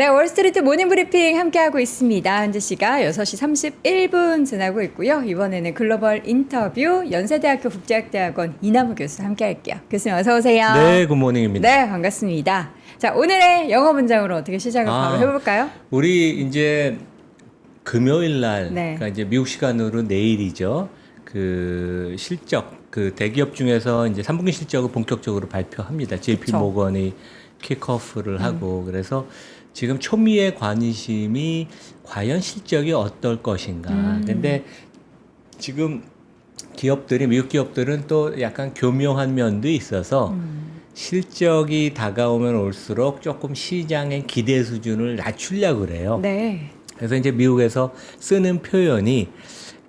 네, 월스트리트 모닝 브리핑 함께하고 있습니다. 현재 시각 6시 31분 지나고 있고요. 이번에는 글로벌 인터뷰 연세대학교 국제학대학원 이남우 교수 함께할게요. 교수님 어서 오세요. 네, 굿모닝입니다. 네, 반갑습니다. 자, 오늘의 영어 문장으로 어떻게 시작을 바로 해볼까요? 우리 이제 금요일 날, 네. 그러니까 이제 미국 시간으로 내일이죠. 그 실적, 그 대기업 중에서 이제 3분기 실적을 본격적으로 발표합니다. JP 그쵸. 모건이 킥오프를 하고 그래서 지금 초미의 관심이 과연 실적이 어떨 것인가. 근데 지금 기업들이 미국 기업들은 또 약간 교묘한 면도 있어서 실적이 다가오면 올수록 조금 시장의 기대 수준을 낮추려고 그래요. 네. 그래서 이제 미국에서 쓰는 표현이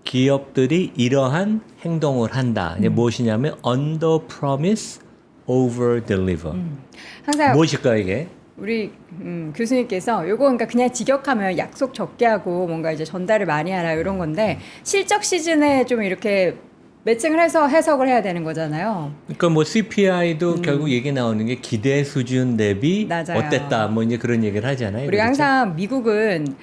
기업들이 이러한 행동을 한다. 이제 무엇이냐면 under promise, over deliver. 항상 무엇일까 이게? 우리 교수님께서 요거 그러니까 그냥 직역하면 약속 적게 하고 뭔가 이제 전달을 많이 하라 이런 건데 실적 시즌에 좀 이렇게 매칭을 해서 해석을 해야 되는 거잖아요. 그러니까 뭐 CPI도 결국 얘기 나오는 게 기대 수준 대비 맞아요. 어땠다. 뭐 이제 그런 얘기를 하잖아요. 우리가 그렇죠? 항상 미국은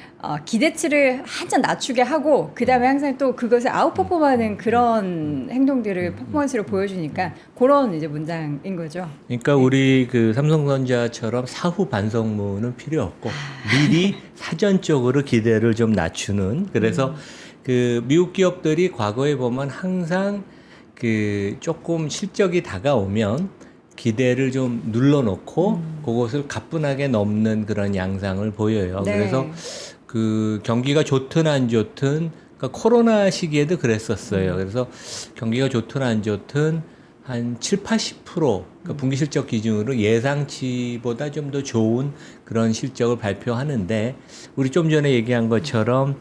기대치를 한참 낮추게 하고 그 다음에 항상 또 그것을 아웃퍼폼하는 그런 행동들을 퍼포먼스로 보여주니까 그런 이제 문장인 거죠. 그러니까 우리 그 삼성전자처럼 사후 반성문은 필요 없고 미리 사전적으로 기대를 좀 낮추는 그래서 그 미국 기업들이 과거에 보면 항상 그 조금 실적이 다가오면 기대를 좀 눌러놓고 그것을 가뿐하게 넘는 그런 양상을 보여요. 네. 그래서 그 경기가 좋든 안 좋든 그러니까 코로나 시기에도 그랬었어요. 그래서 경기가 좋든 안 좋든 한 7, 80% 그러니까 분기 실적 기준으로 예상치보다 좀 더 좋은 그런 실적을 발표하는데 우리 좀 전에 얘기한 것처럼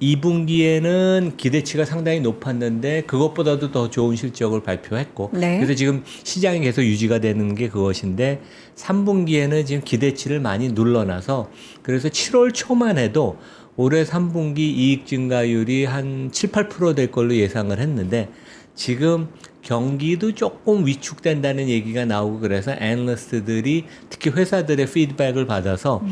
2분기에는 기대치가 상당히 높았는데 그것보다도 더 좋은 실적을 발표했고 네. 그래서 지금 시장이 계속 유지가 되는 게 그것인데 3분기에는 지금 기대치를 많이 눌러놔서 그래서 7월 초만 해도 올해 3분기 이익 증가율이 한 7, 8%될 걸로 예상을 했는데 지금 경기도 조금 위축된다는 얘기가 나오고 그래서 애널리스트들이 특히 회사들의 피드백을 받아서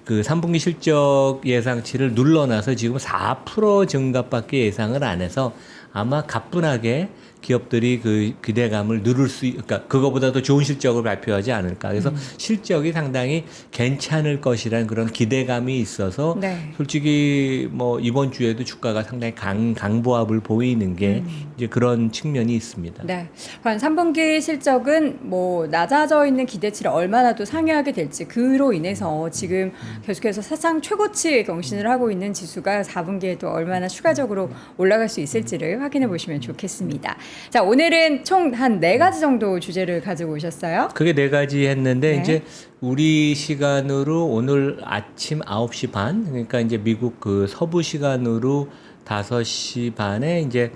그 3분기 실적 예상치를 눌러놔서 지금 4% 증가밖에 예상을 안 해서 아마 가뿐하게 기업들이 그 기대감을 누를 그러니까 그거보다 더 좋은 실적을 발표하지 않을까. 그래서 실적이 상당히 괜찮을 것이라는 그런 기대감이 있어서 네. 솔직히 뭐 이번 주에도 주가가 상당히 강보합을 보이는 게 이제 그런 측면이 있습니다. 네. 과연 3분기 실적은 뭐 낮아져 있는 기대치를 얼마나 또 상회하게 될지 그로 인해서 지금 계속해서 사상 최고치 경신을 하고 있는 지수가 4분기에도 얼마나 추가적으로 올라갈 수 있을지를 확인해 보시면 좋겠습니다. 자, 오늘은 총 한 4가지 정도 주제를 가지고 오셨어요. 그게 4가지 했는데 네. 이제 우리 시간으로 오늘 아침 9시 반 그러니까 이제 미국 그 서부 시간으로 5시 반에 이제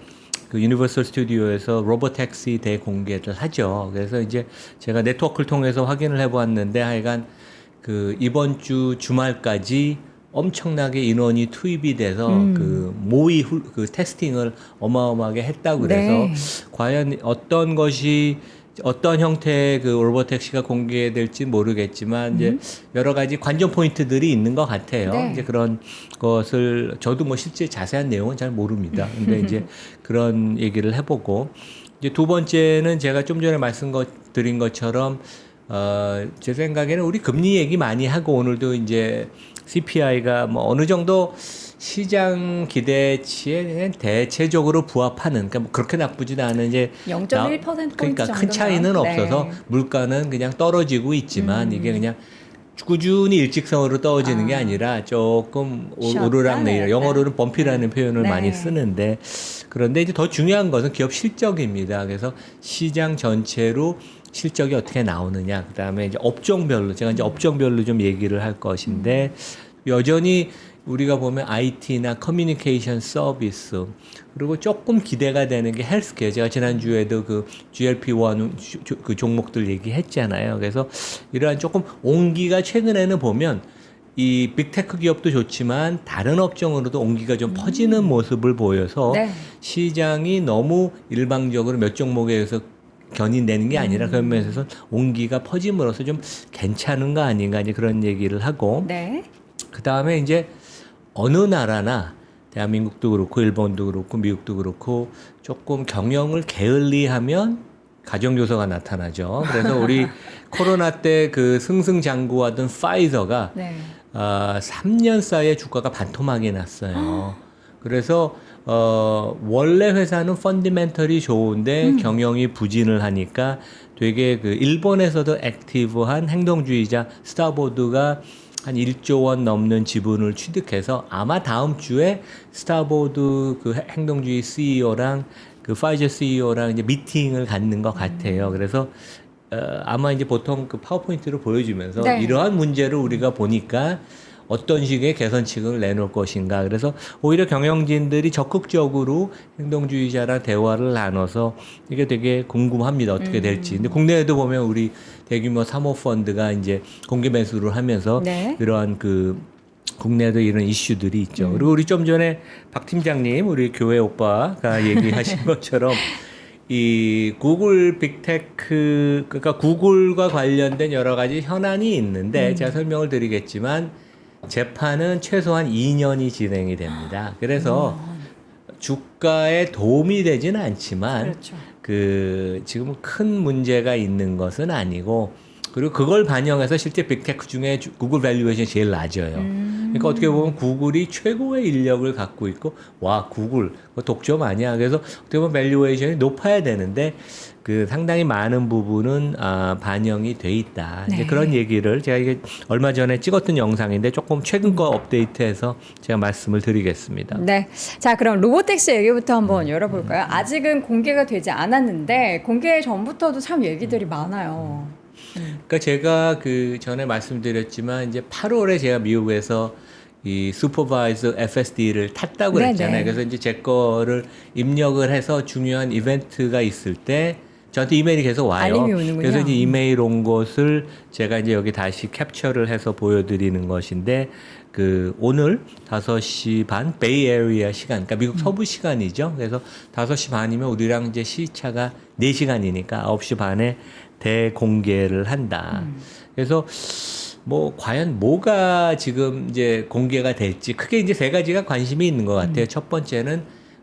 그 유니버설 스튜디오에서 로보택시 대공개를 하죠. 그래서 이제 제가 네트워크를 통해서 확인을 해보았는데 하여간 그 이번 주 주말까지 엄청나게 인원이 투입이 돼서 그 모의 그 테스팅을 어마어마하게 했다고 그래서 네. 과연 어떤 것이 어떤 형태의 그 로보택시가 공개될지 모르겠지만 이제 여러 가지 관전 포인트들이 있는 것 같아요. 네. 이제 그런 것을 저도 뭐 실제 자세한 내용은 잘 모릅니다. 근데 이제 그런 얘기를 해보고 이제 두 번째는 제가 좀 전에 말씀드린 것처럼 제 생각에는 우리 금리 얘기 많이 하고 오늘도 이제 CPI가 뭐 어느 정도 시장 기대치에 대체적으로 부합하는 그러니까 뭐 그렇게 나쁘지도 않은 이제 0.1% 포인트 그러니까 큰 정도면. 차이는 네. 없어서 물가는 그냥 떨어지고 있지만 이게 그냥 꾸준히 일직선으로 떨어지는 게 아니라 조금 쉬었다 오르락 내리락 내렸다. 영어로는 범피라는 표현을 네. 많이 쓰는데 그런데 이제 더 중요한 것은 기업 실적입니다. 그래서 시장 전체로 실적이 어떻게 나오느냐 그다음에 이제 업종별로 제가 이제 업종별로 좀 얘기를 할 것인데 여전히 우리가 보면 IT나 커뮤니케이션 서비스 그리고 조금 기대가 되는 게 헬스케어 제가 지난주에도 그 GLP-1 그 종목들 얘기했잖아요. 그래서 이러한 조금 온기가 최근에는 보면 이 빅테크 기업도 좋지만 다른 업종으로도 온기가 좀 퍼지는 모습을 보여서 네. 시장이 너무 일방적으로 몇 종목에 의해서 견인되는 게 아니라 그런 면에서 온기가 퍼짐으로써 좀 괜찮은 거 아닌가 이제 그런 얘기를 하고 네. 그 다음에 이제 어느 나라나 대한민국도 그렇고 일본도 그렇고 미국도 그렇고 조금 경영을 게을리하면 가정교사가 나타나죠. 그래서 우리 코로나 때 그 승승장구하던 파이저가 네. 3년 사이에 주가가 반토막이 났어요. 그래서 원래 회사는 펀디멘털이 좋은데 경영이 부진을 하니까 되게 그 일본에서도 액티브한 행동주의자 스타보드가 한 1조 원 넘는 지분을 취득해서 아마 다음 주에 스타보드 그 행동주의 CEO랑 그 파이저 CEO랑 이제 미팅을 갖는 것 같아요. 그래서 아마 이제 보통 그 파워포인트를 보여주면서 네. 이러한 문제를 우리가 보니까 어떤 식의 개선책을 내놓을 것인가. 그래서 오히려 경영진들이 적극적으로 행동주의자랑 대화를 나눠서 이게 되게 궁금합니다. 어떻게 될지. 근데 국내에도 보면 우리 대규모 사모펀드가 이제 공개 매수를 하면서 네. 이러한 그 국내에도 이런 이슈들이 있죠. 그리고 우리 좀 전에 박 팀장님, 우리 교회 오빠가 얘기하신 것처럼 이 구글 빅테크, 그러니까 구글과 관련된 여러 가지 현안이 있는데 제가 설명을 드리겠지만 재판은 최소한 2년이 진행이 됩니다. 그래서 주가에 도움이 되지는 않지만 그렇죠. 그 지금 큰 문제가 있는 것은 아니고 그리고 그걸 반영해서 실제 빅테크 중에 구글 밸류에이션이 제일 낮아요. 그러니까 어떻게 보면 구글이 최고의 인력을 갖고 있고 와 구글 그거 독점 아니야. 그래서 어떻게 보면 밸류에이션이 높아야 되는데 그 상당히 많은 부분은 반영이 돼 있다. 네. 이제 그런 얘기를 제가 이게 얼마 전에 찍었던 영상인데 조금 최근 거 업데이트해서 제가 말씀을 드리겠습니다. 네. 자, 그럼 로보택시 얘기부터 한번 열어볼까요? 아직은 공개가 되지 않았는데 공개 전부터도 참 얘기들이 많아요. 그러니까 제가 그 전에 말씀드렸지만 이제 8월에 제가 미국에서 이 슈퍼바이저 FSD를 탔다고 네네. 그랬잖아요. 그래서 이제 제 거를 입력을 해서 중요한 이벤트가 있을 때 저한테 이메일이 계속 와요. 알림이 오는군요. 그래서 이제 이메일 온 것을 제가 이제 여기 다시 캡처를 해서 보여드리는 것인데 그 오늘 5시 반 베이에리아 시간, 그러니까 미국 서부 시간이죠. 그래서 5시 반이면 우리랑 이제 시차가 4시간이니까 9시 반에 대공개를 한다. 그래서 뭐 과연 뭐가 지금 이제 공개가 될지 크게 이제 세 가지가 관심이 있는 것 같아요. 첫 번째는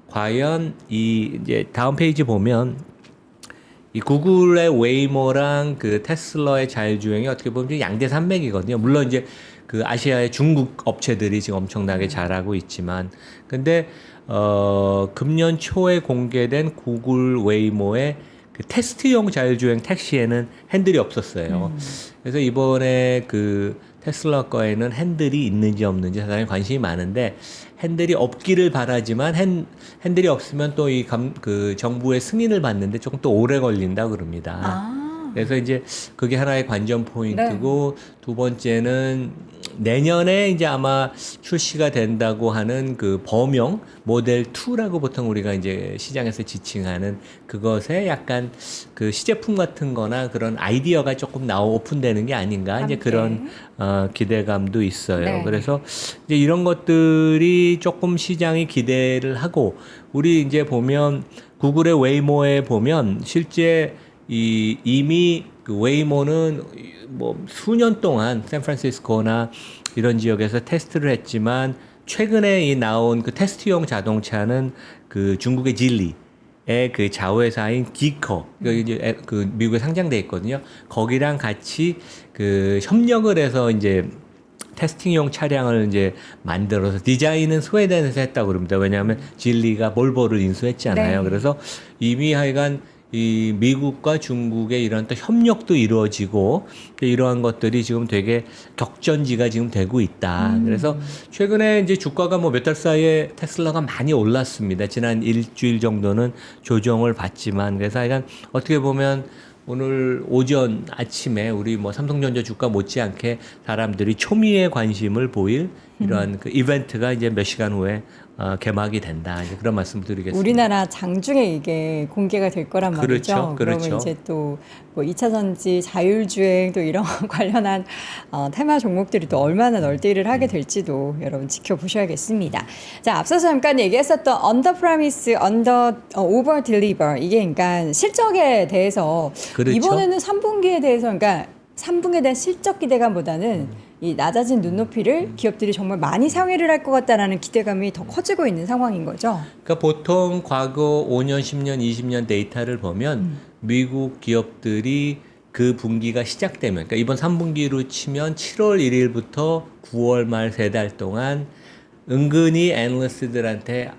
과연 이 이제 다음 페이지 보면 이 구글의 웨이모랑 그 테슬라의 자율주행이 어떻게 보면 좀 양대 산맥이거든요. 물론 이제 그 아시아의 중국 업체들이 지금 엄청나게 잘하고 있지만 근데 금년 초에 공개된 구글 웨이모의 그 테스트용 자율주행 택시에는 핸들이 없었어요. 그래서 이번에 그 테슬라 거에는 핸들이 있는지 없는지 사람이 관심이 많은데 핸들이 없기를 바라지만 핸들이 없으면 또 이 그 정부의 승인을 받는데 조금 또 오래 걸린다 그럽니다. 그래서 이제 그게 하나의 관전 포인트고 두 번째는 내년에 이제 아마 출시가 된다고 하는 그 범용 모델 2라고 보통 우리가 이제 시장에서 지칭하는 그것에 약간 그 시제품 같은 거나 그런 아이디어가 조금 오픈되는 게 아닌가 이제 그런 기대감도 있어요. 네. 그래서 이제 이런 것들이 조금 시장이 기대를 하고 우리 이제 보면 구글의 웨이모에 보면 실제 이미 그 웨이모는 뭐 수년 동안 샌프란시스코나 이런 지역에서 테스트를 했지만 최근에 이 나온 그 테스트용 자동차는 그 중국의 진리의 그 자회사인 기커 이제 그 미국에 상장돼 있거든요. 거기랑 같이 그 협력을 해서 이제 테스팅용 차량을 이제 만들어서 디자인은 스웨덴에서 했다고 그럽니다. 왜냐하면 진리가 볼보를 인수했잖아요. 네. 그래서 이미 하여간 이 미국과 중국의 이런 또 협력도 이루어지고 이러한 것들이 지금 되게 격전지가 지금 되고 있다. 그래서 최근에 이제 주가가 뭐 몇 달 사이에 테슬라가 많이 올랐습니다. 지난 일주일 정도는 조정을 받지만 그래서 하여간 어떻게 보면 오늘 오전 아침에 우리 뭐 삼성전자 주가 못지않게 사람들이 초미의 관심을 보일 이러한 그 이벤트가 이제 몇 시간 후에 개막이 된다. 이제 그런 말씀을 드리겠습니다. 우리나라 장중에 이게 공개가 될 거란 말이죠. 그렇죠. 그러면 이제 또 뭐 2차 전지, 자율주행 또 이런 관련한 테마 종목들이 또 얼마나 널뛰기를 하게 될지도 여러분 지켜보셔야겠습니다. 자, 앞서서 잠깐 얘기했었던 under promise, over deliver 이게 그러니까 실적에 대해서 그렇죠. 이번에는 3분기에 대해서 그러니까 3분기에 대한 실적 기대감보다는 이 낮아진 눈높이를 기업들이 정말 많이 상회를 할 것 같다라는 기대감이 더 커지고 있는 상황인 거죠. 그러니까 보통 과거 5년, 10년, 20년 데이터를 보면 미국 기업들이 그 분기가 시작되면, 그러니까 이번 3분기로 치면 7월 1일부터 9월 말 3달 동안 은근히 애널리스트들한테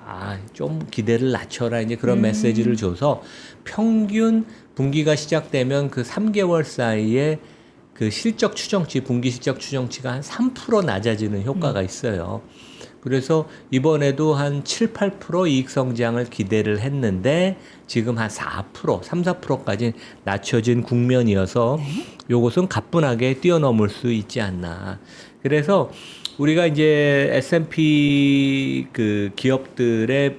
좀 기대를 낮춰라 이제 그런 메시지를 줘서 평균 분기가 시작되면 그 3개월 사이에 그 실적 추정치, 분기 실적 추정치가 한 3% 낮아지는 효과가 있어요. 그래서 이번에도 한 7, 8% 이익 성장을 기대를 했는데 지금 한 4%, 3, 4%까지 낮춰진 국면이어서 요것은 가뿐하게 뛰어넘을 수 있지 않나. 그래서 우리가 이제 S&P 그 기업들의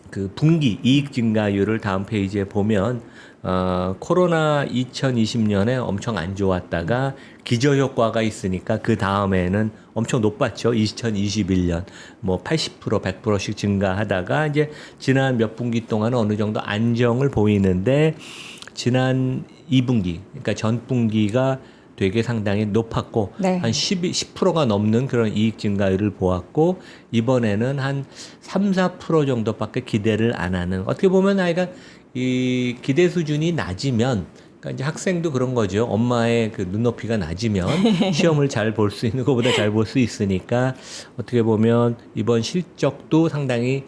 그 분기 이익 증가율을 다음 페이지에 보면 코로나 2020년에 엄청 안 좋았다가 기저효과가 있으니까 그 다음에는 엄청 높았죠. 2021년 뭐 80%, 100%씩 증가하다가 이제 지난 몇 분기 동안은 어느 정도 안정을 보이는데 지난 2분기, 그러니까 전 분기가 되게 상당히 높았고 네. 한 10%가 넘는 그런 이익 증가율을 보았고 이번에는 한 3, 4% 정도밖에 기대를 안 하는 어떻게 보면 아이가 이 기대 수준이 낮으면 그러니까 이제 학생도 그런 거죠. 엄마의 그 눈높이가 낮으면 시험을 잘 볼 수 있는 것보다 잘 볼 수 있으니까 어떻게 보면 이번 실적도 상당히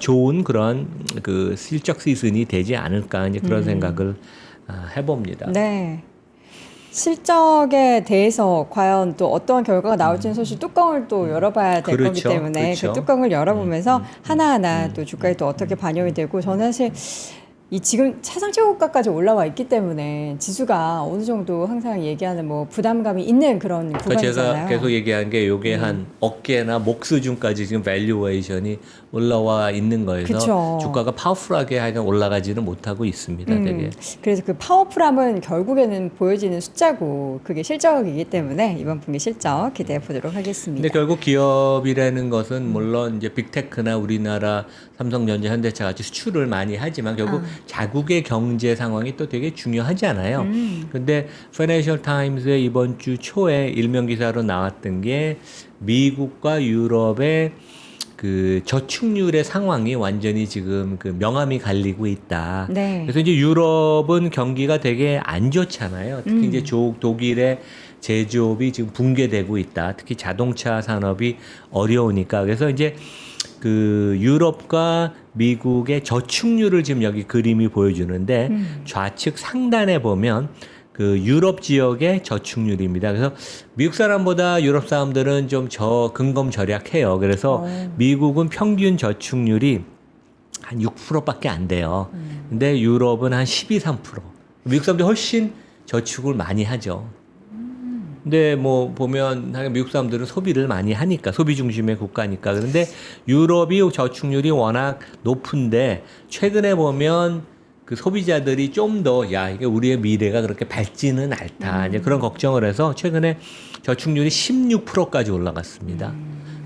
좋은 그런 그 실적 시즌이 되지 않을까 이제 그런 생각을 해봅니다. 네. 실적에 대해서 과연 또 어떠한 결과가 나올지는 사실 뚜껑을 또 열어봐야 될 그렇죠. 거기 때문에 그렇죠. 그 뚜껑을 열어보면서 하나하나 또 주가에 또 어떻게 반영이 되고 저는 사실 이 지금 사상 최고가까지 올라와 있기 때문에 지수가 어느 정도 항상 얘기하는 뭐 부담감이 있는 그런 그러니까 구간이잖아요. 제가 계속 얘기한 게 요게 한 어깨나 목 수준까지 지금 밸류에이션이 올라와 있는 거여서 그쵸. 주가가 파워풀하게 하여간 올라가지는 못하고 있습니다. 되게. 그래서 그 파워풀함은 결국에는 보여지는 숫자고 그게 실적이기 때문에 이번 분기 실적 기대해 보도록 하겠습니다. 근데 결국 기업이라는 것은 물론 이제 빅테크나 우리나라 삼성전자, 현대차 같이 수출을 많이 하지만 결국 자국의 경제 상황이 또 되게 중요하잖아요. 근데 파이낸셜 타임스의 이번 주 초에 일면 기사로 나왔던 게 미국과 유럽의 그 저축률의 상황이 완전히 지금 그 명암이 갈리고 있다. 네. 그래서 이제 유럽은 경기가 되게 안 좋잖아요. 특히 이제 독일의 제조업이 지금 붕괴되고 있다. 특히 자동차 산업이 어려우니까. 그래서 이제 그 유럽과 미국의 저축률을 지금 여기 그림이 보여주는데 좌측 상단에 보면 그 유럽 지역의 저축률입니다. 그래서 미국 사람보다 유럽 사람들은 좀 근검절약해요. 그래서 미국은 평균 저축률이 한 6%밖에 안 돼요. 근데 유럽은 한 12, 3%. 미국 사람들이 훨씬 저축을 많이 하죠. 근데 뭐 보면 미국 사람들은 소비를 많이 하니까 소비 중심의 국가니까. 그런데 유럽이 저축률이 워낙 높은데 최근에 보면 그 소비자들이 좀 더 이게 우리의 미래가 그렇게 밝지는 않다. 이제 그런 걱정을 해서 최근에 저축률이 16%까지 올라갔습니다.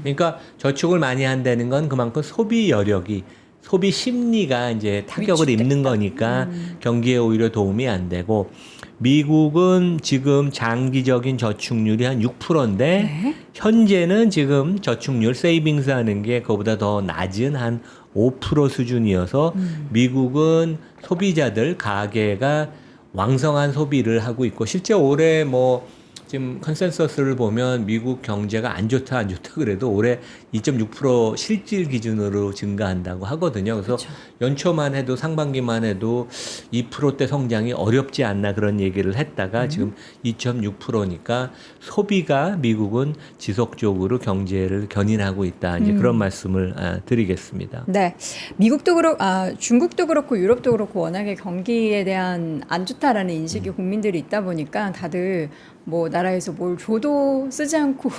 그러니까 저축을 많이 한다는 건 그만큼 소비 여력이 소비 심리가 이제 타격을 입는 거니까 경기에 오히려 도움이 안 되고 미국은 지금 장기적인 저축률이 한 6%인데 네. 현재는 지금 저축률 세이빙스 하는 게 그거보다 더 낮은 한 5% 수준이어서 미국은 소비자들 가계가 왕성한 소비를 하고 있고 실제 올해 뭐 지금 컨센서스를 보면 미국 경제가 안 좋다 그래도 올해 2.6% 실질 기준으로 증가한다고 하거든요. 그래서 그렇죠. 연초만 해도 상반기만 해도 2%대 성장이 어렵지 않나 그런 얘기를 했다가 지금 2.6%니까 소비가 미국은 지속적으로 경제를 견인하고 있다. 이제 그런 말씀을 드리겠습니다. 네, 미국도 그렇고 중국도 그렇고 유럽도 그렇고 워낙에 경기에 대한 안 좋다라는 인식이 국민들이 있다 보니까 다들 뭐 나라에서 뭘 줘도 쓰지 않고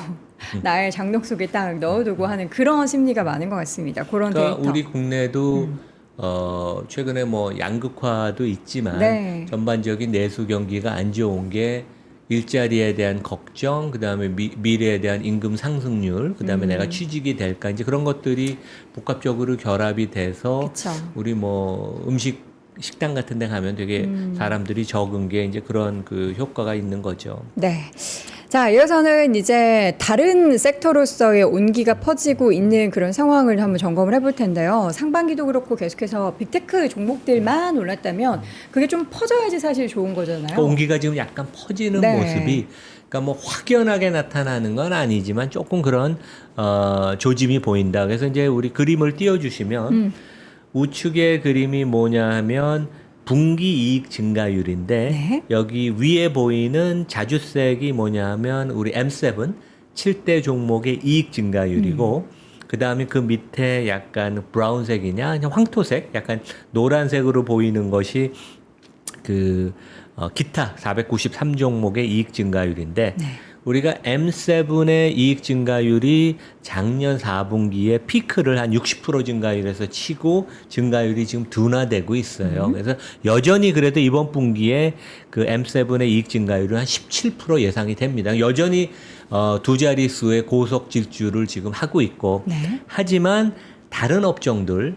나의 장독 속에 딱 넣어두고 하는 그런 심리가 많은 것 같습니다. 그런 그러니까 데이터. 우리 국내도 최근에 뭐 양극화도 있지만 네. 전반적인 내수 경기가 안 좋은 게 일자리에 대한 걱정, 그다음에 미래에 대한 임금 상승률, 그다음에 내가 취직이 될까 이제 그런 것들이 복합적으로 결합이 돼서 그쵸. 우리 뭐 식당 같은 데 가면 되게 사람들이 적은 게 이제 그런 그 효과가 있는 거죠. 네. 자, 이어서는 이제 다른 섹터로서의 온기가 퍼지고 있는 그런 상황을 한번 점검을 해볼 텐데요. 상반기도 그렇고 계속해서 빅테크 종목들만 올랐다면 그게 좀 퍼져야지 사실 좋은 거잖아요. 그 온기가 지금 약간 퍼지는 네. 모습이 그러니까 뭐 확연하게 나타나는 건 아니지만 조금 그런 조짐이 보인다. 그래서 이제 우리 그림을 띄워주시면 우측의 그림이 뭐냐 하면 분기 이익 증가율인데 네. 여기 위에 보이는 자주색이 뭐냐 하면 우리 M7 7대 종목의 이익 증가율이고 그 다음에 그 밑에 약간 브라운색이냐 그냥 황토색 약간 노란색으로 보이는 것이 그 기타 493 종목의 이익 증가율인데 네. 우리가 M7의 이익 증가율이 작년 4분기에 피크를 한 60% 증가율에서 치고 증가율이 지금 둔화되고 있어요. 그래서 여전히 그래도 이번 분기에 그 M7의 이익 증가율은 한 17% 예상이 됩니다. 여전히 두 자릿수의 고속 질주를 지금 하고 있고 네. 하지만 다른 업종들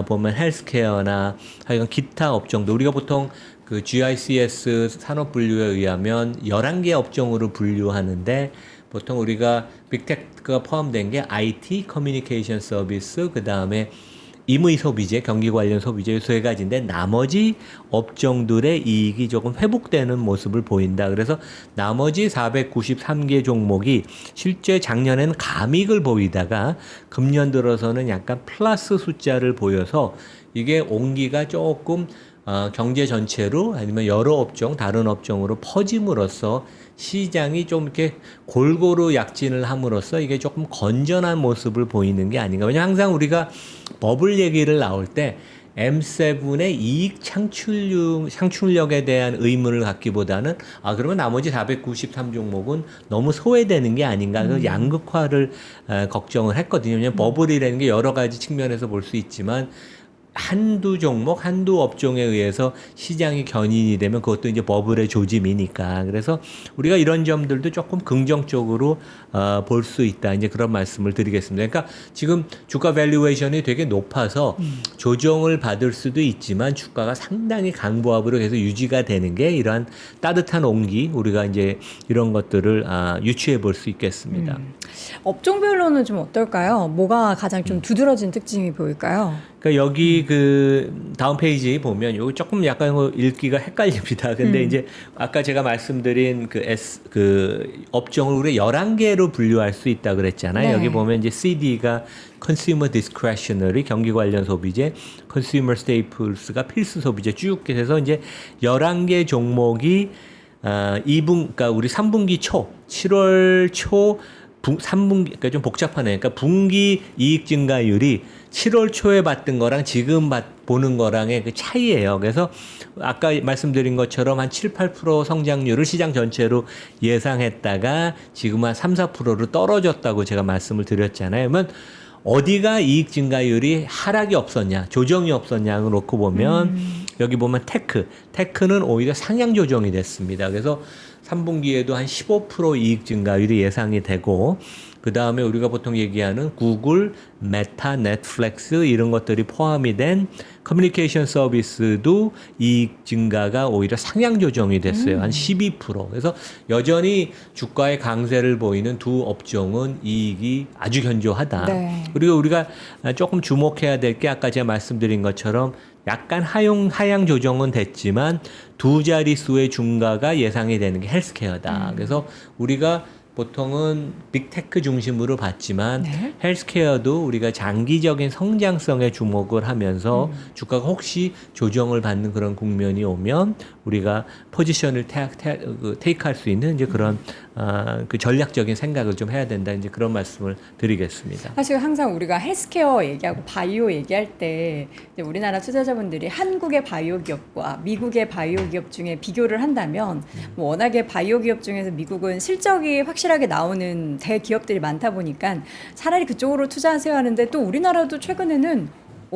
보면 헬스케어나 하여간 기타 업종들 우리가 보통 그 GICS 산업 분류에 의하면 11개 업종으로 분류하는데 보통 우리가 빅테크가 포함된 게 IT, 커뮤니케이션 서비스, 그다음에 임의 소비재, 경기 관련 소비재 세 가지인데 나머지 업종들의 이익이 조금 회복되는 모습을 보인다. 그래서 나머지 493개 종목이 실제 작년에는 감익을 보이다가 금년 들어서는 약간 플러스 숫자를 보여서 이게 온기가 조금 경제 전체로 아니면 여러 업종, 다른 업종으로 퍼짐으로써 시장이 좀 이렇게 골고루 약진을 함으로써 이게 조금 건전한 모습을 보이는 게 아닌가. 왜냐하면 항상 우리가 버블 얘기를 나올 때 M7의 이익 창출력에 대한 의문을 갖기보다는 그러면 나머지 493 종목은 너무 소외되는 게 아닌가. 그 양극화를 걱정을 했거든요. 왜냐하면 버블이라는 게 여러 가지 측면에서 볼 수 있지만 한두 종목, 한두 업종에 의해서 시장이 견인이 되면 그것도 이제 버블의 조짐이니까. 그래서 우리가 이런 점들도 조금 긍정적으로 볼 수 있다. 이제 그런 말씀을 드리겠습니다. 그러니까 지금 주가 밸류에이션이 되게 높아서 조정을 받을 수도 있지만 주가가 상당히 강보합으로 계속 유지가 되는 게 이러한 따뜻한 온기, 우리가 이제 이런 것들을 유추해 볼 수 있겠습니다. 업종별로는 좀 어떨까요? 뭐가 가장 좀 두드러진 특징이 보일까요? 그러니까 여기 그 다음 페이지 보면 요거 조금 약간 읽기가 헷갈립니다. 근데 이제 아까 제가 말씀드린 그 업종을 우리가 11개로 분류할 수 있다 그랬잖아요. 네. 여기 보면 이제 CD가 Consumer Discretionary 경기 관련 소비재, Consumer Staples가 필수 소비재 쭉 해서 이제 11개 종목이 2분 그러니까 우리 3분기 초 7월 초 3분기, 그러니까 좀 복잡하네. 그러니까 분기 이익 증가율이 7월 초에 봤던 거랑 지금 보는 거랑의 그 차이예요. 그래서 아까 말씀드린 것처럼 한 7, 8% 성장률을 시장 전체로 예상했다가 지금 한 3, 4%로 떨어졌다고 제가 말씀을 드렸잖아요. 그러면 어디가 이익 증가율이 하락이 없었냐, 조정이 없었냐를 놓고 보면 여기 보면 테크는 오히려 상향 조정이 됐습니다. 그래서 3분기에도 한 15% 이익 증가율이 예상이 되고 그 다음에 우리가 보통 얘기하는 구글, 메타, 넷플릭스 이런 것들이 포함이 된 커뮤니케이션 서비스도 이익 증가가 오히려 상향 조정이 됐어요. 한 12%. 그래서 여전히 주가의 강세를 보이는 두 업종은 이익이 아주 견조하다. 네. 그리고 우리가 조금 주목해야 될 게 아까 제가 말씀드린 것처럼 약간 하향 조정은 됐지만 두 자릿수의 중가가 예상이 되는 게 헬스케어다. 그래서 우리가 보통은 빅테크 중심으로 봤지만 네. 헬스케어도 우리가 장기적인 성장성에 주목을 하면서 주가가 혹시 조정을 받는 그런 국면이 오면 우리가 포지션을 테이크할 수 있는 이제 그런 그 전략적인 생각을 좀 해야 된다 이제 그런 말씀을 드리겠습니다. 사실 항상 우리가 헬스케어 얘기하고 바이오 얘기할 때 이제 우리나라 투자자분들이 한국의 바이오 기업과 미국의 바이오 기업 중에 비교를 한다면 뭐 워낙에 바이오 기업 중에서 미국은 실적이 확실하게 나오는 대기업들이 많다 보니까 차라리 그쪽으로 투자하세요 하는데 또 우리나라도 최근에는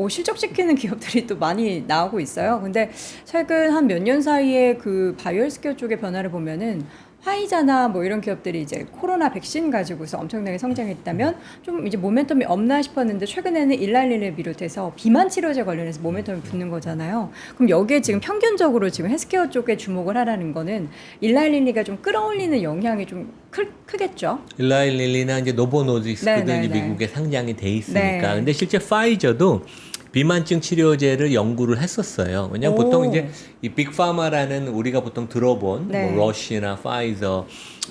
실적시키는 기업들이 또 많이 나오고 있어요. 근데 최근 한 몇 년 사이에 그 바이오 헬스케어 쪽의 변화를 보면은 화이자나 뭐 이런 기업들이 이제 코로나 백신 가지고서 엄청나게 성장했다면 좀 이제 모멘텀이 없나 싶었는데 최근에는 일라일리를 비롯해서 비만 치료제 관련해서 모멘텀이 붙는 거잖아요. 그럼 여기에 지금 평균적으로 지금 헬스케어 쪽에 주목을 하라는 거는 일라일리가 좀 끌어올리는 영향이 좀 크겠죠. 일라일릴리나 이제 노보노디스크도 네, 이제 네. 미국에 상장이 돼 있으니까. 네. 근데 실제 파이저도 비만증 치료제를 연구를 했었어요. 왜냐면 보통 이제 이 빅파마라는 우리가 보통 들어본 네. 뭐 러시나 파이저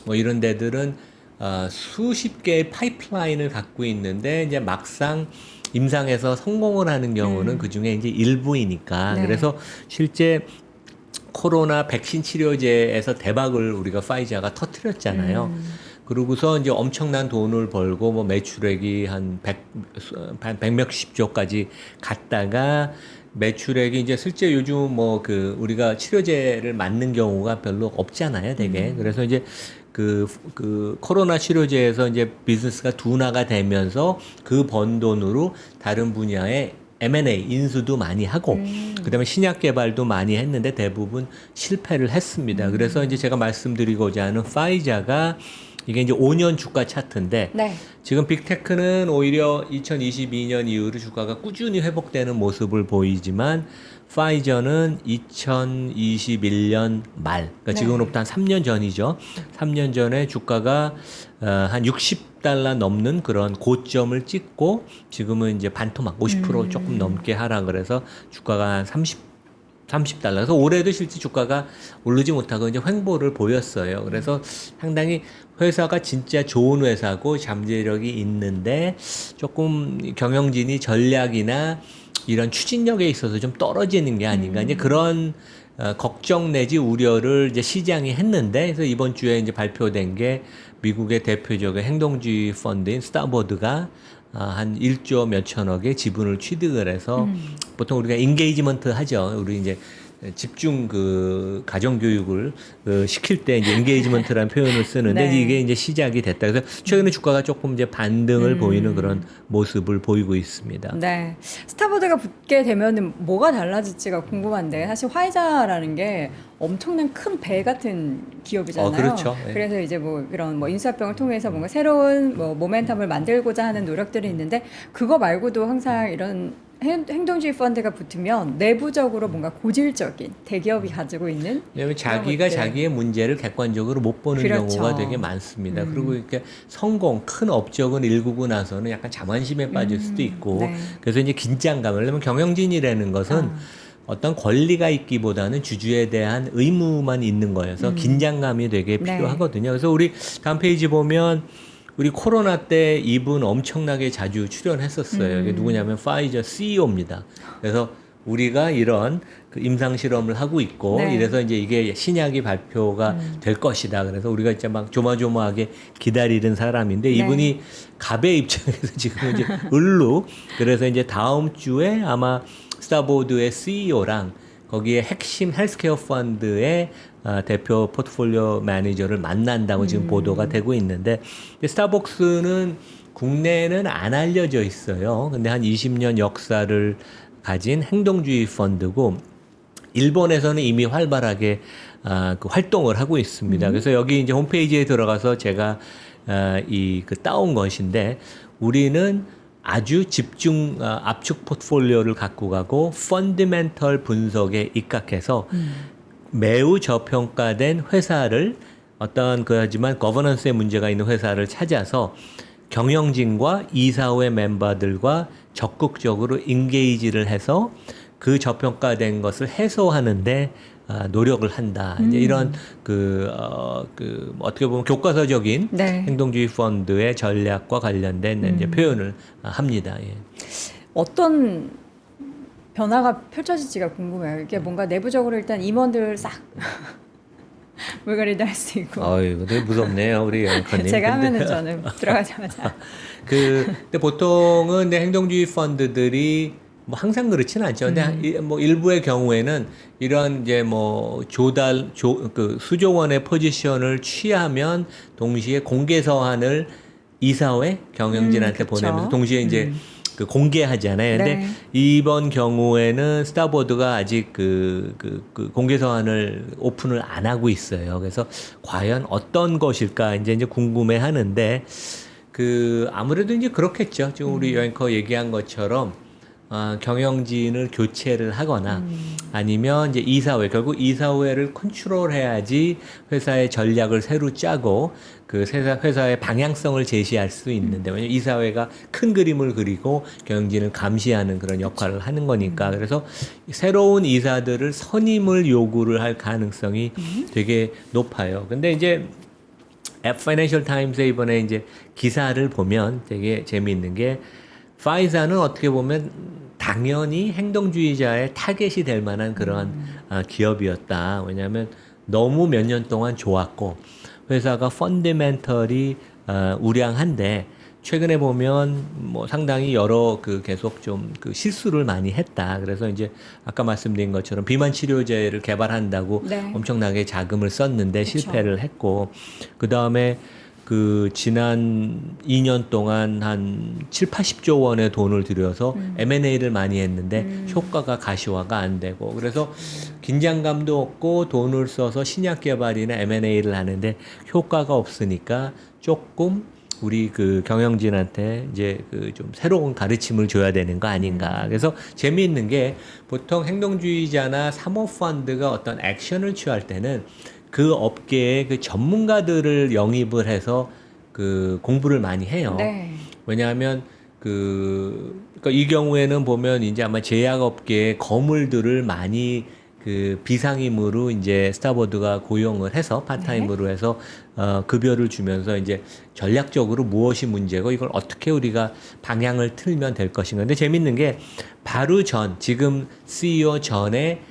뭐 이런 데들은 수십 개의 파이프라인을 갖고 있는데 이제 막상 임상에서 성공을 하는 경우는 그 중에 이제 일부이니까. 네. 그래서 실제 코로나 백신 치료제에서 대박을 우리가 파이자가 터뜨렸잖아요. 그러고서 이제 엄청난 돈을 벌고 뭐 매출액이 한 100몇십 조까지 갔다가 매출액이 이제 실제 요즘 뭐 그 우리가 치료제를 맞는 경우가 별로 없잖아요, 되게. 그래서 이제 그 코로나 치료제에서 이제 비즈니스가 둔화가 되면서 그 번 돈으로 다른 분야의 M&A 인수도 많이 하고 그다음에 신약 개발도 많이 했는데 대부분 실패를 했습니다. 그래서 이제 제가 말씀드리고자 하는 파이자가 이게 이제 5년 주가 차트인데 네. 지금 빅테크는 오히려 2022년 이후로 주가가 꾸준히 회복되는 모습을 보이지만 파이저는 2021년 말, 그러니까 네. 지금으로부터 한 3년 전이죠. 3년 전에 주가가 한 $60 넘는 그런 고점을 찍고 지금은 이제 반토막 50% 조금 넘게 하락을 해서 주가가 한 30달러. 그래서 올해도 실제 주가가 오르지 못하고 이제 횡보를 보였어요. 그래서 상당히 회사가 진짜 좋은 회사고 잠재력이 있는데 조금 경영진이 전략이나 이런 추진력에 있어서 좀 떨어지는 게 아닌가. 이제 그런 걱정 내지 우려를 이제 시장이 했는데 그래서 이번 주에 이제 발표된 게 미국의 대표적인 행동주의 펀드인 스타보드가 한 1조 몇천억의 지분을 취득을 해서 보통 우리가 인게이지먼트 하죠. 우리 이제 집중 그 가정 교육을 시킬 때 이제 인게이지먼트라는 표현을 쓰는데 네. 이게 이제 시작이 됐다. 그래서 최근에 주가가 조금 이제 반등을 보이는 그런 모습을 보이고 있습니다. 네. 스타보드가 붙게 되면 뭐가 달라질지가 궁금한데 사실 화이자라는 게 엄청난 큰 배 같은 기업이잖아요. 그렇죠. 네. 그래서 이제 뭐 이런 뭐 인수합병을 통해서 뭔가 새로운 뭐 모멘텀을 만들고자 하는 노력들이 있는데 그거 말고도 항상 이런 행동주의 펀드가 붙으면 내부적으로 뭔가 고질적인 대기업이 가지고 있는 왜냐하면 자기가 것들. 자기의 문제를 객관적으로 못 보는 그렇죠. 경우가 되게 많습니다. 그리고 이렇게 성공, 큰 업적은 일구고 나서는 약간 자만심에 빠질 수도 있고 네. 그래서 이제 긴장감을 왜냐면 경영진이라는 것은 어떤 권리가 있기보다는 주주에 대한 의무만 있는 거여서 긴장감이 되게 네. 필요하거든요. 그래서 우리 다음 페이지 보면 우리 코로나 때 이분 엄청나게 자주 출연했었어요. 이게 누구냐면 파이저 CEO입니다. 그래서 우리가 이런 그 임상 실험을 하고 있고 네. 이래서 이제 이게 신약이 발표가 될 것이다. 그래서 우리가 이제 막 조마조마하게 기다리는 사람인데 네. 이분이 갑의 입장에서 지금 이제 을루 그래서 이제 다음 주에 아마 스타보드의 CEO랑 거기에 핵심 헬스케어 펀드의 대표 포트폴리오 매니저를 만난다고 지금 보도가 되고 있는데 스타벅스는 국내에는 안 알려져 있어요. 근데 한 20년 역사를 가진 행동주의 펀드고 일본에서는 이미 활발하게 그 활동을 하고 있습니다. 그래서 여기 이제 홈페이지에 들어가서 제가 그 따온 것인데 우리는 아주 집중 압축 포트폴리오를 갖고 가고 펀더멘털 분석에 입각해서 매우 저평가된 회사를 어떤 하지만 거버넌스에 문제가 있는 회사를 찾아서 경영진과 이사회 멤버들과 적극적으로 인게이지를 해서 그 저평가된 것을 해소하는데 노력을 한다. 이제 이런 어떻게 보면 교과서적인 네. 행동주의 펀드의 전략과 관련된 이제 표현을 합니다. 예. 어떤 변화가 펼쳐질지가 궁금해요. 이게 뭔가 내부적으로 일단 임원들 싹 물갈이도 할 수 있고. 어유, 되게 무섭네요, 우리 앵커님. 제가 근데 하면은 저는 들어가자마자. 근데 보통은 이제 행동주의 펀드들이 뭐 항상 그렇지는 않죠. 근데 뭐 일부의 경우에는 이런 이제 뭐 그 수조원의 포지션을 취하면 동시에 공개 서한을 이사회 경영진한테 그쵸. 보내면서 동시에 이제 그 공개하잖아요. 근데 네. 이번 경우에는 스타보드가 아직 그 공개 서한을 오픈을 안 하고 있어요. 그래서 과연 어떤 것일까 이제 궁금해 하는데 아무래도 이제 그렇겠죠. 지금 우리 여앵커 얘기한 것처럼 경영진을 교체를 하거나 아니면 이제 이사회, 결국 이사회를 컨트롤해야지 회사의 전략을 새로 짜고 그 회사의 방향성을 제시할 수 있는데, 왜냐면 이사회가 큰 그림을 그리고 경영진을 감시하는 그런 역할을 하는 거니까. 그래서 새로운 이사들을 선임을 요구를 할 가능성이 되게 높아요. 근데 이제 파이낸셜 타임스에 이번에 이제 기사를 보면 되게 재미있는 게, 파이자는 어떻게 보면 당연히 행동주의자의 타겟이 될 만한 그런 기업이었다. 왜냐하면 너무 몇 년 동안 좋았고 회사가 펀더멘털이 우량한데 최근에 보면 뭐 상당히 여러 계속 좀 실수를 많이 했다. 그래서 이제 아까 말씀드린 것처럼 비만 치료제를 개발한다고 네. 엄청나게 자금을 썼는데 그쵸. 실패를 했고, 그 다음에 지난 2년 동안 한 7, 80조 원의 돈을 들여서 M&A를 많이 했는데 효과가 가시화가 안 되고, 그래서 긴장감도 없고 돈을 써서 신약 개발이나 M&A를 하는데 효과가 없으니까 조금 우리 경영진한테 이제 좀 새로운 가르침을 줘야 되는 거 아닌가. 그래서 재미있는 게, 보통 행동주의자나 사모펀드가 어떤 액션을 취할 때는 그 업계의 전문가들을 영입을 해서 공부를 많이 해요. 네. 왜냐하면 그러니까 이 경우에는 보면 이제 아마 제약업계의 거물들을 많이 비상임으로 이제 스타보드가 고용을 해서 파타임으로 해서 급여를 주면서 이제 전략적으로 무엇이 문제고 이걸 어떻게 우리가 방향을 틀면 될 것인가. 근데 재밌는 게, 바로 지금 CEO 전에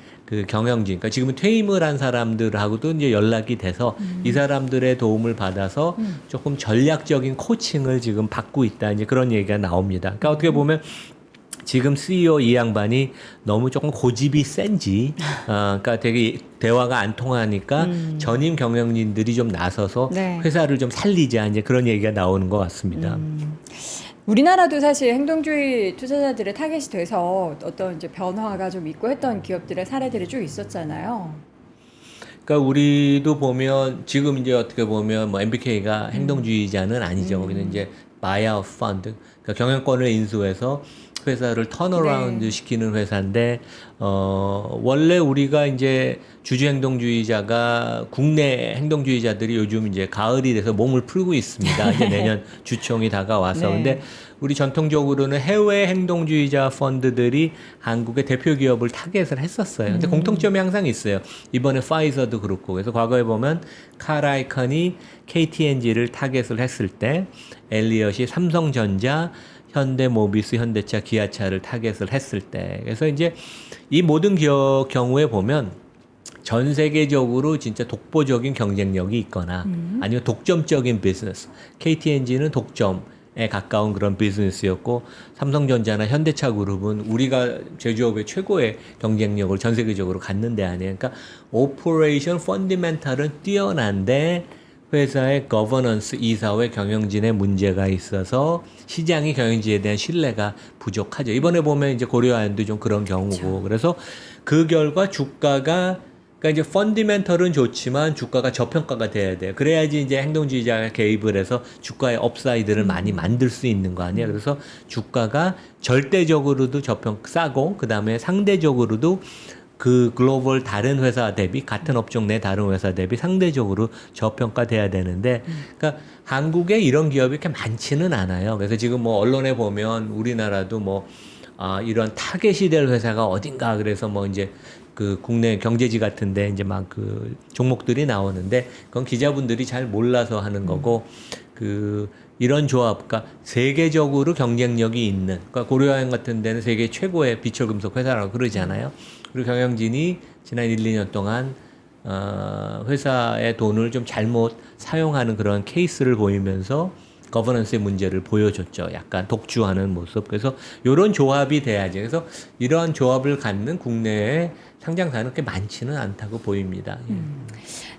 경영진, 그러니까 지금은 퇴임을 한 사람들하고도 이제 연락이 돼서 이 사람들의 도움을 받아서 조금 전략적인 코칭을 지금 받고 있다. 이제 그런 얘기가 나옵니다. 그러니까 어떻게 보면 지금 CEO 이 양반이 너무 조금 고집이 센지, 그러니까 되게 대화가 안 통하니까 전임 경영진들이 좀 나서서 네. 회사를 좀 살리자, 이제 그런 얘기가 나오는 것 같습니다. 우리나라도 사실 행동주의 투자자들의 타겟이 돼서 어떤 이제 변화가 좀 있고 했던 기업들의 사례들이 쭉 있었잖아요. 그러니까 우리도 보면 지금 이제 어떻게 보면 뭐 MBK가 행동주의자는 아니죠. 거기는 이제 바이아웃 펀드, 그러니까 경영권을 인수해서 회사를 턴어라운드 네. 시키는 회사인데, 원래 우리가 이제 주주 행동주의자가, 국내 행동주의자들이 요즘 이제 가을이 돼서 몸을 풀고 있습니다. 이제 내년 주총이 다가와서. 네. 근데 우리 전통적으로는 해외 행동주의자 펀드들이 한국의 대표 기업을 타겟을 했었어요. 근데 공통점이 항상 있어요. 이번에 파이저도 그렇고. 그래서 과거에 보면 칼 아이컨이 KT&G를 타겟을 했을 때, 엘리엇이 삼성전자, 현대모비스, 현대차, 기아차를 타겟을 했을 때, 그래서 이제 이 모든 경우에 보면 전 세계적으로 진짜 독보적인 경쟁력이 있거나 아니면 독점적인 비즈니스. KT&G는 독점에 가까운 그런 비즈니스였고, 삼성전자나 현대차 그룹은 우리가 제조업의 최고의 경쟁력을 전 세계적으로 갖는 데 아니에요. 그러니까 오퍼레이션 펀디멘탈은 뛰어난데 회사의 거버넌스, 이사회, 경영진의 문제가 있어서 시장이 경영진에 대한 신뢰가 부족하죠. 이번에 보면 이제 고려아연도 좀 그런 경우고. 그렇죠. 그래서 그 결과 주가가, 그러니까 이제 펀디멘털은 좋지만 주가가 저평가가 돼야 돼요. 그래야지 이제 행동주의자가 개입을 해서 주가의 업사이드를 많이 만들 수 있는 거 아니에요. 그래서 주가가 절대적으로도 싸고, 그 다음에 상대적으로도 글로벌 다른 회사 대비, 같은 업종 내 다른 회사 대비 상대적으로 저평가돼야 되는데, 그러니까 한국에 이런 기업이 이렇게 많지는 않아요. 그래서 지금 뭐 언론에 보면 우리나라도 뭐 이런 타겟이 될 회사가 어딘가, 그래서 뭐 이제 그 국내 경제지 같은데 이제 막 그 종목들이 나오는데 그건 기자분들이 잘 몰라서 하는 거고 그 이런 조합, 그러니까 세계적으로 경쟁력이 있는, 그러니까 고려여행 같은 데는 세계 최고의 비철금속 회사라고 그러잖아요. 그리고 경영진이 지난 1, 2년 동안 회사의 돈을 좀 잘못 사용하는 그런 케이스를 보이면서 거버넌스의 문제를 보여줬죠. 약간 독주하는 모습. 그래서 이런 조합이 돼야지. 그래서 이러한 조합을 갖는 국내의 상장사는 그렇게 많지는 않다고 보입니다. 예.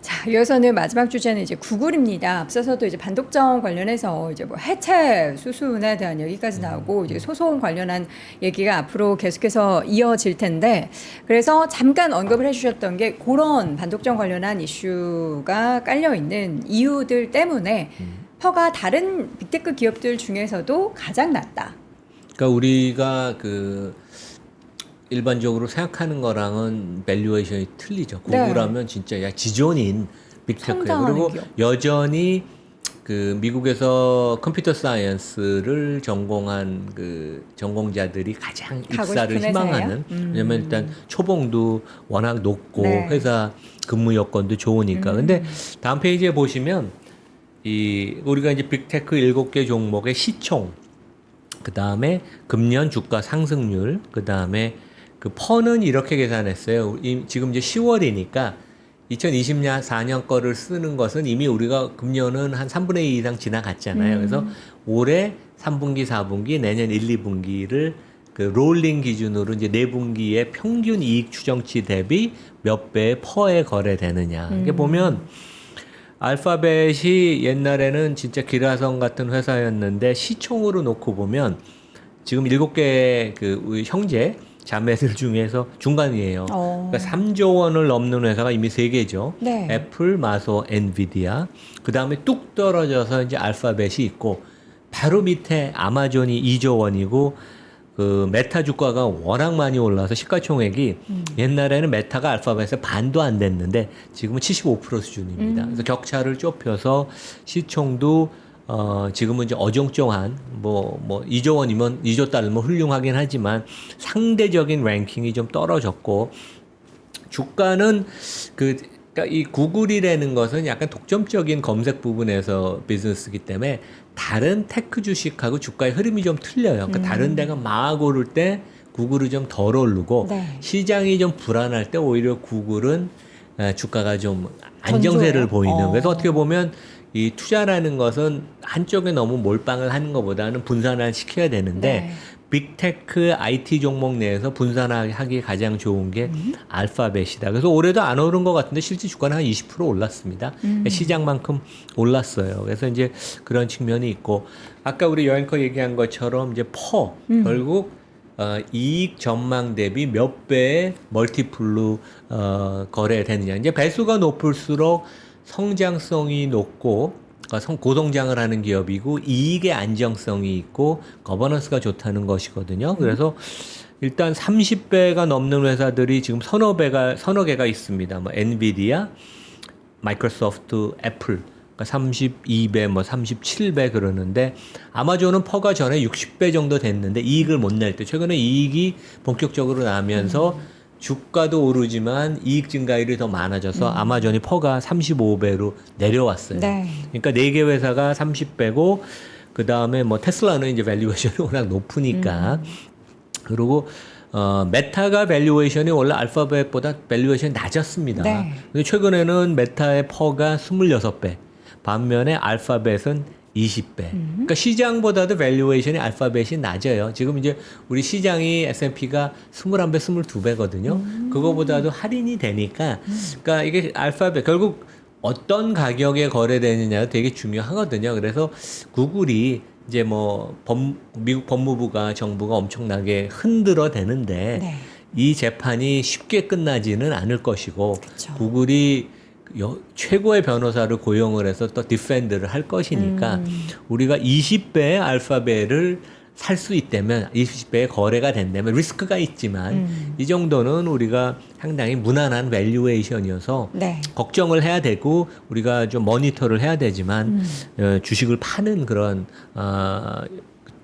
자, 이어서는 마지막 주제는 이제 구글입니다. 앞서서도 이제 반독점 관련해서 이제 뭐 해체 수순에 대한 얘기까지 나오고 이제 소송 관련한 얘기가 앞으로 계속해서 이어질 텐데, 그래서 잠깐 언급을 해주셨던 게 그런 반독점 관련한 이슈가 깔려 있는 이유들 때문에 퍼가 다른 빅테크 기업들 중에서도 가장 낮다. 그러니까 우리가 그 일반적으로 생각하는 거랑은 밸류에이션이 틀리죠. 네. 구글하면 진짜 야 지존인 빅테크예요. 성장하는 그리고 기업. 여전히 그 미국에서 컴퓨터 사이언스를 전공한 그 전공자들이 가장 가고 입사를 싶은 희망하는. 왜냐면 일단 초봉도 워낙 높고 네. 회사 근무 여건도 좋으니까. 근데 다음 페이지에 보시면 이 우리가 이제 빅테크 7개 종목의 시총, 그 다음에 금년 주가 상승률, 그 다음에 그 퍼는 이렇게 계산했어요. 지금 이제 10월이니까 2024년 거를 쓰는 것은 이미 우리가 금년은 한 3분의 2 이상 지나갔잖아요. 그래서 올해 3분기, 4분기, 내년 1, 2분기를 그 롤링 기준으로 이제 4분기의 평균 이익 추정치 대비 몇 배의 퍼에 거래되느냐. 이게 보면 알파벳이 옛날에는 진짜 기라성 같은 회사였는데 시총으로 놓고 보면 지금 7개 그 우리 형제 자매들 중에서 중간이에요. 그러니까 3조 원을 넘는 회사가 이미 3개죠. 네. 애플, 마소, 엔비디아. 그 다음에 뚝 떨어져서 이제 알파벳이 있고 바로 밑에 아마존이 2조 원이고 그 메타 주가가 워낙 많이 올라서 시가총액이 옛날에는 메타가 알파벳의 반도 안 됐는데 지금은 75% 수준입니다. 그래서 격차를 좁혀서 시총도 지금은 이제 어정쩡한 뭐 2조 원이면 2조 달러면 훌륭하긴 하지만 상대적인 랭킹이 좀 떨어졌고 주가는 그러니까 이 구글이라는 것은 약간 독점적인 검색 부분에서 비즈니스이기 때문에 다른 테크 주식하고 주가의 흐름이 좀 틀려요. 그러니까 다른 데가 막 오를 때 구글이 좀 덜 오르고 네. 시장이 좀 불안할 때 오히려 구글은 주가가 좀 안정세를 전조해요? 보이는. 그래서 어떻게 보면 이 투자라는 것은 한쪽에 너무 몰빵을 하는 것보다는 분산을 시켜야 되는데 네. 빅테크 IT 종목 내에서 분산하기 가장 좋은 게 알파벳이다. 그래서 올해도 안 오른 것 같은데 실제 주가는 한 20% 올랐습니다. 시장만큼 올랐어요. 그래서 이제 그런 측면이 있고 아까 우리 여행커 얘기한 것처럼 이제 결국 이익 전망 대비 몇 배의 멀티플로 거래되느냐. 이제 배수가 높을수록 성장성이 높고 고성장을 하는 기업이고 이익의 안정성이 있고 거버넌스가 좋다는 것이거든요. 그래서 일단 30배가 넘는 회사들이 지금 서너 개가 있습니다. 뭐 엔비디아, 마이크로소프트, 애플. 32배, 뭐 37배 그러는데 아마존은 퍼가 전에 60배 정도 됐는데 이익을 못 낼 때 최근에 이익이 본격적으로 나면서 주가도 오르지만 이익 증가율이 더 많아져서 아마존이 퍼가 35배로 내려왔어요. 네. 그러니까 4개 회사가 30배고 그 다음에 뭐 테슬라는 이제 밸류에이션이 워낙 높으니까 그리고 메타가 밸류에이션이 원래 알파벳보다 밸류에이션이 낮았습니다. 네. 근데 최근에는 메타의 퍼가 26배, 반면에 알파벳은 20배. 그러니까 시장보다도 밸류에이션이 알파벳이 낮아요. 지금 이제 우리 시장이 S&P가 21배, 22배거든요. 그거보다도 할인이 되니까 그러니까 이게 알파벳 결국 어떤 가격에 거래되느냐가 되게 중요하거든요. 그래서 구글이 이제 뭐 미국 법무부가 정부가 엄청나게 흔들어 대는데 네. 이 재판이 쉽게 끝나지는 않을 것이고 그쵸. 구글이 최고의 변호사를 고용을 해서 또 디펜드를 할 것이니까 우리가 20배의 알파벳을 살 수 있다면 20배의 거래가 된다면 리스크가 있지만 이 정도는 우리가 상당히 무난한 밸류에이션이어서 네. 걱정을 해야 되고 우리가 좀 모니터를 해야 되지만 주식을 파는 그런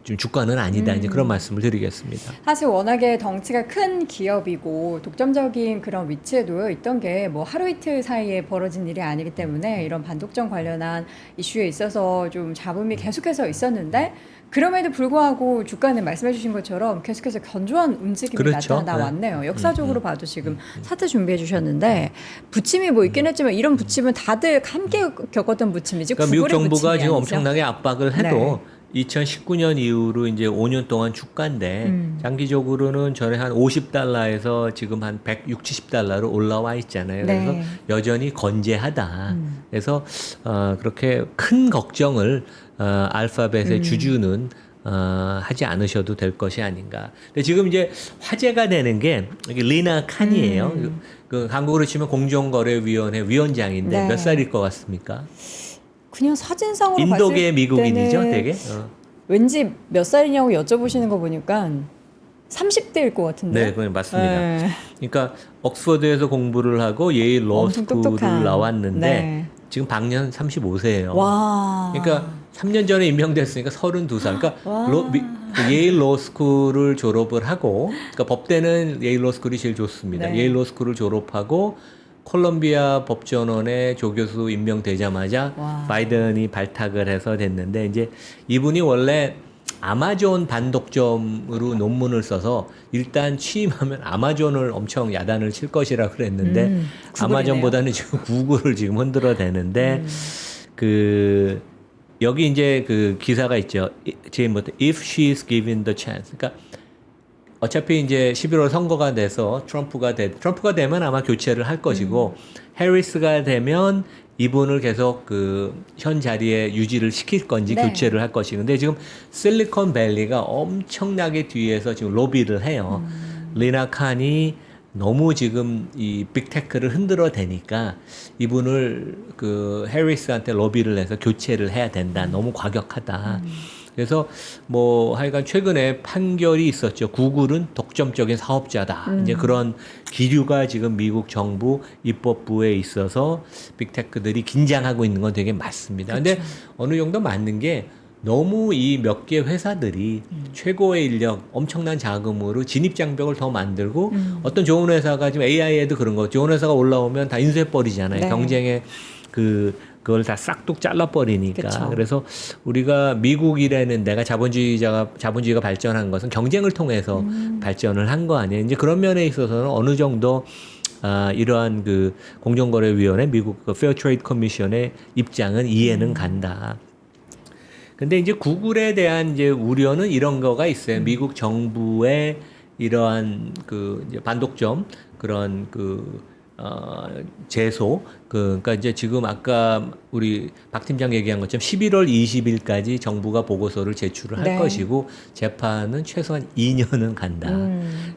좀 주가는 아니다. 이제 그런 말씀을 드리겠습니다. 사실 워낙에 덩치가 큰 기업이고 독점적인 그런 위치에 놓여 있던 게 뭐 하루 이틀 사이에 벌어진 일이 아니기 때문에 이런 반독점 관련한 이슈에 있어서 좀 잡음이 계속해서 있었는데 그럼에도 불구하고 주가는 말씀해 주신 것처럼 계속해서 견조한 움직임이 그렇죠. 나타나왔네요. 역사적으로 봐도 지금 차트 준비해 주셨는데 부침이 뭐 있긴 했지만 이런 부침은 다들 함께 겪었던 부침이지 그러니까 미국 구글의 정부가 부침이 지금 아니죠. 엄청나게 압박을 해도 2019년 이후로 이제 5년 동안 주가인데 장기적으로는 전에 한 $50에서 지금 한 160, 70달러로 올라와 있잖아요. 네. 그래서 여전히 건재하다. 그래서 그렇게 큰 걱정을 알파벳의 주주는 하지 않으셔도 될 것이 아닌가. 근데 지금 이제 화제가 되는 게 이게 리나 칸이에요. 그 한국으로 치면 공정거래위원회 위원장인데 네. 몇 살일 것 같습니까? 그냥 사진상으로 인도계 봤을 미국인이죠, 때는 되게. 왠지 몇 살이냐고 여쭤보시는 거 보니까 30대일 것 같은데. 네, 그건 맞습니다. 네. 그러니까 옥스퍼드에서 공부를 하고 예일 엄청 로스쿨을 똑똑한. 나왔는데 네. 지금 방년 35세예요. 와. 그러니까 3년 전에 임명됐으니까 32살. 그러니까 와. 예일 로스쿨을 졸업을 하고, 그러니까 법대는 예일 로스쿨이 제일 좋습니다. 네. 예일 로스쿨을 졸업하고 콜롬비아 법전원에 조교수 임명되자마자 와. 바이든이 발탁을 해서 됐는데 이제 이분이 원래 아마존 반독점으로 논문을 써서 일단 취임하면 아마존을 엄청 야단을 칠 것이라 그랬는데 구글이네요. 아마존보다는 지금 구글을 지금 흔들어대는데 그 여기 이제 그 기사가 있죠. 제임부터 If she is given the chance. 그러니까 어차피 이제 11월 선거가 돼서 트럼프가 되면 아마 교체를 할 것이고 해리스가 되면 이분을 계속 그 현 자리에 유지를 시킬 건지 네. 교체를 할 것이. 근데 지금 실리콘밸리가 엄청나게 뒤에서 지금 로비를 해요. 리나 칸이 너무 지금 이 빅테크를 흔들어 대니까 이분을 그 해리스한테 로비를 해서 교체를 해야 된다. 너무 과격하다. 그래서 뭐 하여간 최근에 판결이 있었죠. 구글은 독점적인 사업자다. 이제 그런 기류가 지금 미국 정부 입법부에 있어서 빅테크들이 긴장하고 있는 건 되게 맞습니다. 근데 어느 정도 맞는 게 너무 이 몇 개 회사들이 최고의 인력, 엄청난 자금으로 진입장벽을 더 만들고 어떤 좋은 회사가 지금 AI에도 그런 거 좋은 회사가 올라오면 다 인수해버리잖아요. 네. 경쟁에 그걸 다 싹둑 잘라버리니까. 그쵸. 그래서 우리가 미국이라는 데가 자본주의가 발전한 것은 경쟁을 통해서 발전을 한 거 아니에요. 이제 그런 면에 있어서는 어느 정도 이러한 그 공정거래위원회 미국 그 페어 트레이드 커미션의 입장은 이해는 간다. 근데 이제 구글에 대한 이제 우려는 이런 거가 있어요. 미국 정부의 이러한 그 이제 반독점 그런 제소 그러니까 이제 지금 아까 우리 박 팀장 얘기한 것처럼 11월 20일까지 정부가 보고서를 제출을 할 네. 것이고 재판은 최소한 2년은 간다.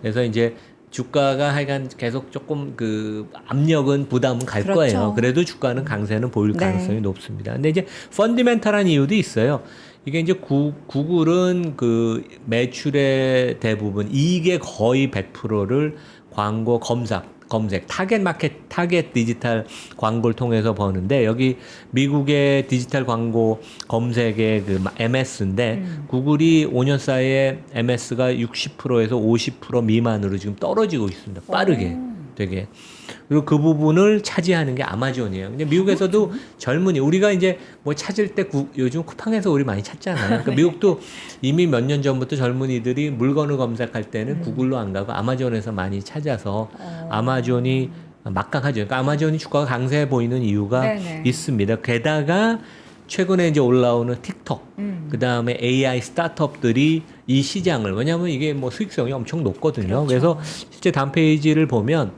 그래서 이제 주가가 하여간 계속 조금 그 압력은 부담은 갈 그렇죠. 거예요. 그래도 주가는 강세는 보일 네. 가능성이 높습니다. 근데 이제 펀디멘탈한 이유도 있어요. 이게 이제 구글은 그 매출의 대부분 이익의 거의 100%를 광고 검색, 타겟 디지털 광고를 통해서 버는데 여기 미국의 디지털 광고 검색의 그 MS인데 구글이 5년 사이에 MS가 60%에서 50% 미만으로 지금 떨어지고 있습니다. 빠르게 되게. 그리고 그 부분을 차지하는 게 아마존이에요. 근데 미국에서도 젊은이 우리가 이제 뭐 찾을 때 요즘 쿠팡에서 우리 많이 찾잖아요. 그러니까 미국도 이미 몇 년 전부터 젊은이들이 물건을 검색할 때는 구글로 안 가고 아마존에서 많이 찾아서 아마존이 막강하죠. 그러니까 아마존이 주가가 강세해 보이는 이유가 네네. 있습니다. 게다가 최근에 이제 올라오는 틱톡, 그 다음에 AI 스타트업들이 이 시장을 왜냐하면 이게 뭐 수익성이 엄청 높거든요. 그래서 실제 다음 페이지를 보면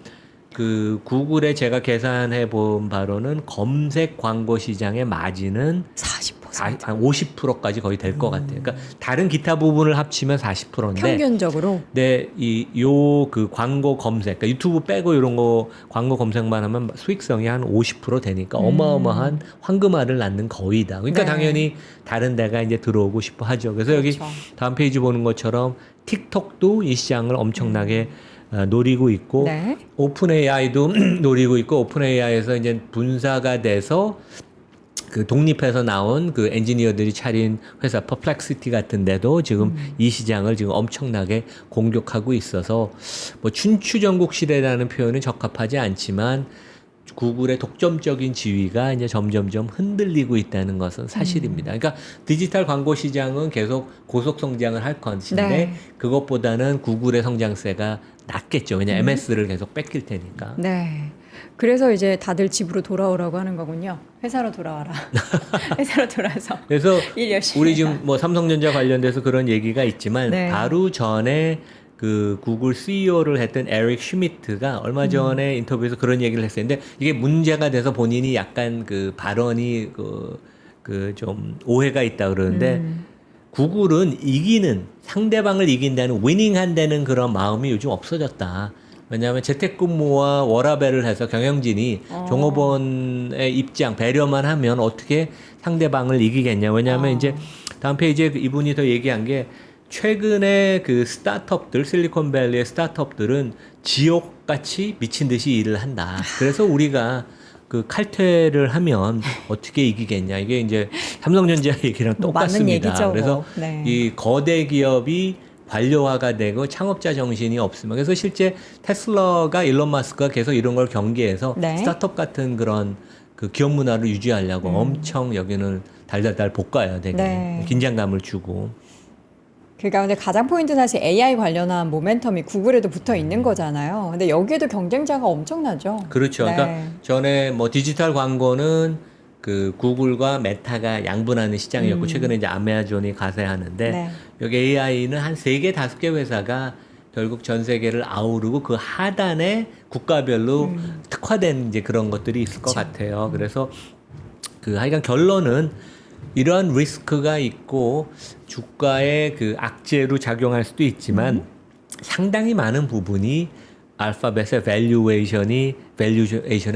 그 구글에 제가 계산해 본 바로는 검색 광고 시장의 마진은 40%. 한 50%까지 거의 될 것 같아요. 그러니까 다른 기타 부분을 합치면 40%인데 평균적으로. 네, 그 광고 검색, 그러니까 유튜브 빼고 이런 거 광고 검색만 하면 수익성이 한 50% 되니까 어마어마한 황금알을 낳는 거위다. 그러니까 네. 당연히 다른 데가 이제 들어오고 싶어 하죠. 그래서 여기 그렇죠. 다음 페이지 보는 것처럼 틱톡도 이 시장을 엄청나게 노리고 있고 그 독립해서 나온 그 엔지니어들이 차린 회사 퍼플렉시티 같은 데도 지금 이 시장을 지금 엄청나게 공격하고 있어서 뭐 춘추전국시대라는 표현은 적합하지 않지만 구글의 독점적인 지위가 이제 점점점 흔들리고 있다는 것은 사실입니다. 그러니까 디지털 광고 시장은 계속 고속 성장을 할 것인데 네. 그것보다는 구글의 성장세가 낮겠죠. 왜냐 MS를 계속 뺏길 테니까. 네. 그래서 이제 다들 집으로 돌아오라고 하는 거군요. 회사로 돌아와라. 회사로 돌아와서 그래서 일 열심히 우리 해라. 지금 뭐 삼성전자 관련돼서 그런 얘기가 있지만 네. 바로 전에 그 구글 CEO를 했던 에릭 슈미트가 얼마 전에 인터뷰에서 그런 얘기를 했었는데 이게 문제가 돼서 본인이 약간 그 발언이 그 좀 오해가 있다 그러는데 구글은 이기는 상대방을 이긴다는 위닝한다는 그런 마음이 요즘 없어졌다. 왜냐하면 재택근무와 워라밸을 해서 경영진이 종업원의 입장 배려만 하면 어떻게 상대방을 이기겠냐. 왜냐하면 이제 다음 페이지에 이분이 더 얘기한 게 최근에 그 스타트업들 실리콘밸리의 스타트업들은 지옥같이 미친 듯이 일을 한다. 그래서 우리가 그 칼퇴를 하면 어떻게 이기겠냐. 이게 이제 삼성전자 얘기랑 뭐 맞는 똑같습니다. 얘기죠, 그래서 뭐. 네. 이 거대 기업이 관료화가 되고 창업자 정신이 없으면 그래서 실제 테슬라가 일론 마스크가 계속 이런 걸 경계해서 네. 스타트업 같은 그런 그 기업 문화를 유지하려고 엄청 여기는 달달달 볶아야 되게 네. 긴장감을 주고 그 가운데 가장 포인트는 사실 AI 관련한 모멘텀이 구글에도 붙어 있는 거잖아요. 근데 여기에도 경쟁자가 엄청나죠. 그렇죠. 네. 그러니까 전에 뭐 디지털 광고는 그 구글과 메타가 양분하는 시장이었고 최근에 이제 아마존이 가세하는데 네. 여기 AI는 한 3개, 5개 회사가 결국 전 세계를 아우르고 그 하단에 국가별로 특화된 이제 그런 것들이 있을 것 같아요. 그래서 그 하여간 결론은 이러한 리스크가 있고 주가에 그 악재로 작용할 수도 있지만 상당히 많은 부분이 알파벳의 밸류에이션에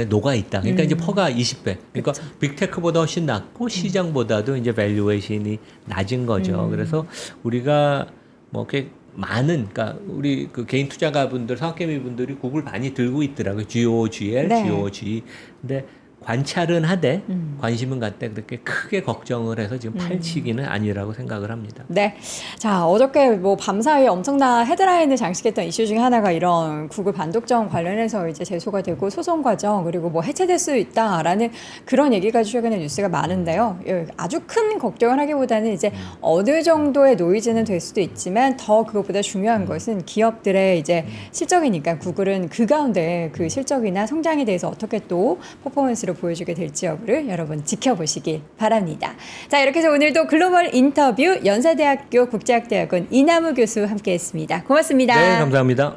녹아 있다. 그러니까 이제 퍼가 20배. 그러니까 빅테크보다 훨씬 낮고 시장보다도 이제 밸류에이션이 낮은 거죠. 그래서 우리가 뭐 이렇게 많은 그러니까 우리 그 개인 투자가분들, 사업개미 분들이 구글 많이 들고 있더라고요. GOGL, 네. GOG. 근데 관찰은 하되 관심은 갖되 그렇게 크게 걱정을 해서 지금 팔치기는 아니라고 생각을 합니다. 네. 자, 어저께 뭐 밤사이에 엄청난 헤드라인을 장식했던 이슈 중에 하나가 이런 구글 반독점 관련해서 이제 제소가 되고 소송 과정 그리고 뭐 해체될 수 있다라는 그런 얘기가 최근에 뉴스가 많은데요. 아주 큰 걱정을 하기보다는 이제 어느 정도의 노이즈는 될 수도 있지만 더 그것보다 중요한 것은 기업들의 이제 실적이니까 구글은 그 가운데 그 실적이나 성장에 대해서 어떻게 또 퍼포먼스를 보여주게 될지 여부를 여러분 지켜보시길 바랍니다. 자, 이렇게 해서 오늘도 글로벌 인터뷰 연세대학교 국제학대학원 이남우 교수 함께했습니다. 고맙습니다. 네, 감사합니다.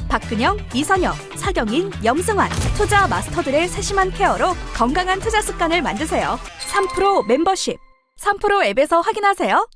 박근영, 이선영, 사경인, 염승환 투자 마스터들의 세심한 케어로 건강한 투자 습관을 만드세요. 3프로 멤버십 3프로 앱에서 확인하세요.